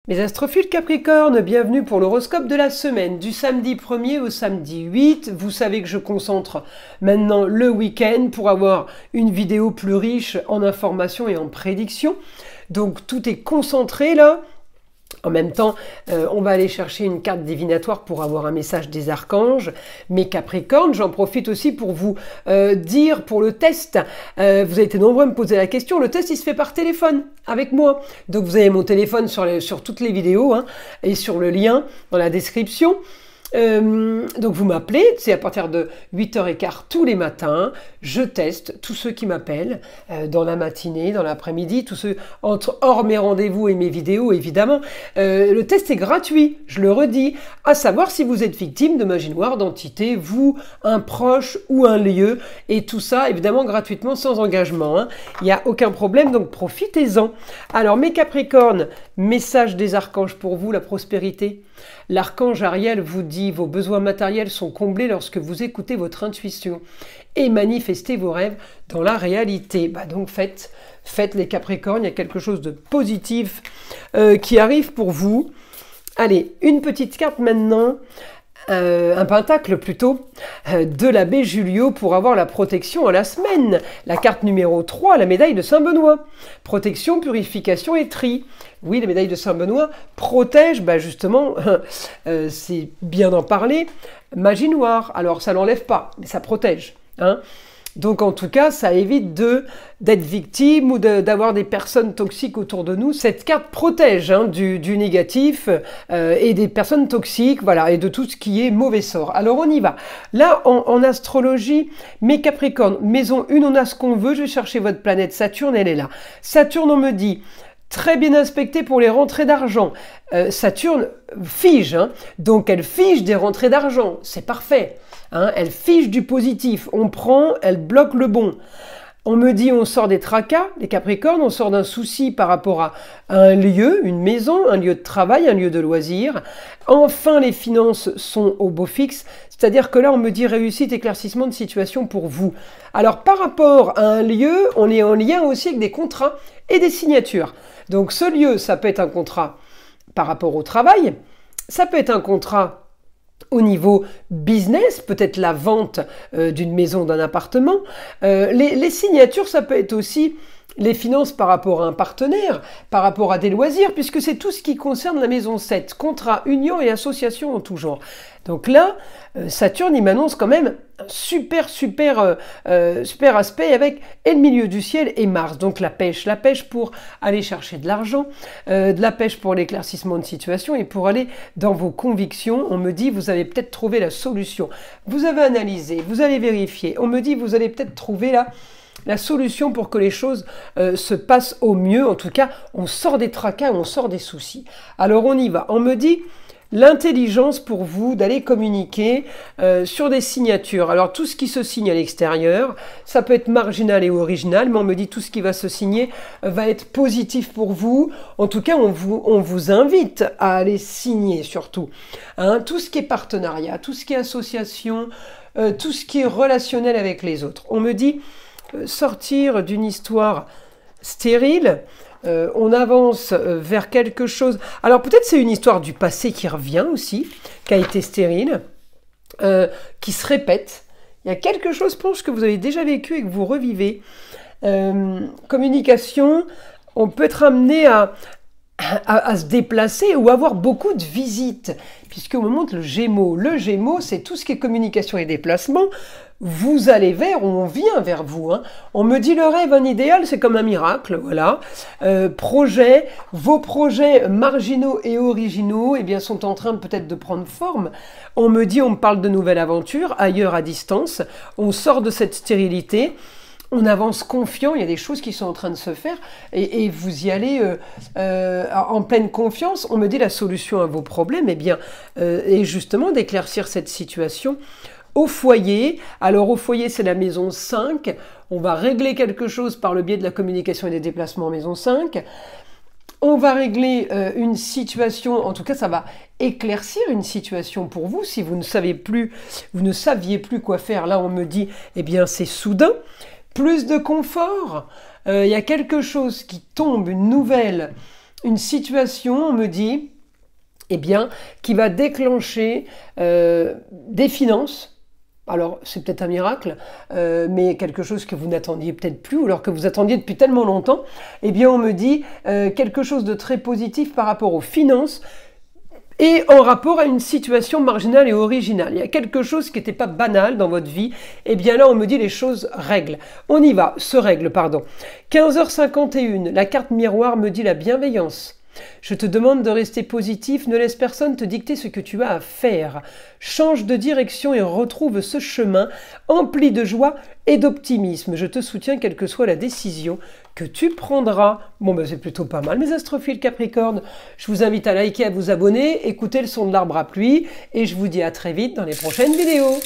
Mes astrophiles Capricorne, bienvenue pour l'horoscope de la semaine, du samedi 1er au samedi 8. Vous savez que je concentre maintenant le week-end pour avoir une vidéo plus riche en informations et en prédictions. Donc tout est concentré là. En même temps, on va aller chercher une carte divinatoire pour avoir un message des archanges. Mais Capricorne, j'en profite aussi pour vous dire pour le test. Vous avez été nombreux à me poser la question. Le test, il se fait par téléphone avec moi. Donc vous avez mon téléphone sur toutes les vidéos et sur le lien dans la description. Donc vous m'appelez, c'est à partir de 8h15 tous les matins, je teste tous ceux qui m'appellent dans la matinée, dans l'après-midi, tous ceux hors mes rendez-vous et mes vidéos évidemment. Le test est gratuit, je le redis, à savoir si vous êtes victime de magie noire, d'entité, vous, un proche ou un lieu, et tout ça évidemment gratuitement sans engagement. Il n'y a aucun problème, donc profitez-en. Alors mes Capricornes, message des archanges pour vous, la prospérité. L'archange Ariel vous dit vos besoins matériels sont comblés lorsque vous écoutez votre intuition et manifestez vos rêves dans la réalité. Donc faites les Capricornes, il y a quelque chose de positif qui arrive pour vous. Allez, une petite carte maintenant. Un pentacle plutôt, de l'abbé Julio pour avoir la protection à la semaine. La carte numéro 3, la médaille de Saint-Benoît. Protection, purification et tri. Oui, la médaille de Saint-Benoît protège, justement, c'est bien d'en parler, magie noire. Alors ça l'enlève pas, mais ça protège. Donc en tout cas, ça évite d'être victime ou d'avoir des personnes toxiques autour de nous. Cette carte protège du négatif et des personnes toxiques, voilà, et de tout ce qui est mauvais sort. Alors on y va. Là, en astrologie, mes Capricornes, maison 1, on a ce qu'on veut. Je vais chercher votre planète Saturne, elle est là. Saturne, on me dit... Très bien inspecté pour les rentrées d'argent. Saturne fige, donc elle fige des rentrées d'argent. C'est parfait. Elle fige du positif. On prend, elle bloque le bon. On me dit on sort des tracas, les Capricornes, on sort d'un souci par rapport à un lieu, une maison, un lieu de travail, un lieu de loisir. Enfin, les finances sont au beau fixe, c'est-à-dire que là, on me dit réussite, éclaircissement de situation pour vous. Alors, par rapport à un lieu, on est en lien aussi avec des contrats et des signatures. Donc, ce lieu, ça peut être un contrat par rapport au travail, ça peut être un contrat au niveau business, peut-être la vente d'une maison, d'un appartement. Les signatures, ça peut être aussi les finances par rapport à un partenaire, par rapport à des loisirs, puisque c'est tout ce qui concerne la maison 7, contrat, union et association en tout genre. Donc là, Saturne, il m'annonce quand même un super aspect avec et le milieu du ciel et Mars. Donc la pêche pour aller chercher de l'argent, de la pêche pour l'éclaircissement de situation et pour aller dans vos convictions. On me dit, vous avez peut-être trouvé la solution. Vous avez analysé, vous allez vérifier. On me dit, vous allez peut-être trouver la solution pour que les choses se passent au mieux. En tout cas, on sort des tracas, on sort des soucis. Alors on y va. On me dit l'intelligence pour vous d'aller communiquer sur des signatures. Alors tout ce qui se signe à l'extérieur, ça peut être marginal et original, mais on me dit tout ce qui va se signer va être positif pour vous. En tout cas, on vous invite à aller signer surtout. Tout ce qui est partenariat, tout ce qui est association, tout ce qui est relationnel avec les autres. On me dit sortir d'une histoire stérile, on avance vers quelque chose. Alors peut-être c'est une histoire du passé qui revient aussi, qui a été stérile, qui se répète. Il y a quelque chose, je pense, que vous avez déjà vécu et que vous revivez. Communication, on peut être amené à se déplacer ou avoir beaucoup de visites, puisqu'on me montre le Gémeaux. Le Gémeaux, c'est tout ce qui est communication et déplacement. Vous allez vers, on vient vers vous. On me dit le rêve, un idéal, c'est comme un miracle, voilà. Vos projets marginaux et originaux, sont en train peut-être de prendre forme. On me parle de nouvelles aventures, ailleurs à distance. On sort de cette stérilité. On avance confiant, il y a des choses qui sont en train de se faire et vous y allez en pleine confiance. On me dit la solution à vos problèmes, est justement d'éclaircir cette situation au foyer. Alors au foyer, c'est la maison 5. On va régler quelque chose par le biais de la communication et des déplacements en maison 5. On va régler une situation, en tout cas ça va éclaircir une situation pour vous. Si vous ne saviez plus quoi faire, là on me dit, c'est soudain. Plus de confort, il y a quelque chose qui tombe, une nouvelle une situation, on me dit, eh bien, qui va déclencher des finances. Alors, c'est peut-être un miracle, mais quelque chose que vous n'attendiez peut-être plus, ou alors que vous attendiez depuis tellement longtemps. Eh bien, on me dit quelque chose de très positif par rapport aux finances, et en rapport à une situation marginale et originale. Il y a quelque chose qui n'était pas banal dans votre vie. Et bien là, on me dit les choses règlent. On y va, se règle, pardon. 15h51, la carte miroir me dit la bienveillance. Je te demande de rester positif, ne laisse personne te dicter ce que tu as à faire. Change de direction et retrouve ce chemin empli de joie et d'optimisme. Je te soutiens quelle que soit la décision que tu prendras. Bon, ben c'est plutôt pas mal, mes astrophiles Capricorne. Je vous invite à liker, à vous abonner, écouter le son de l'arbre à pluie, et je vous dis à très vite dans les prochaines vidéos.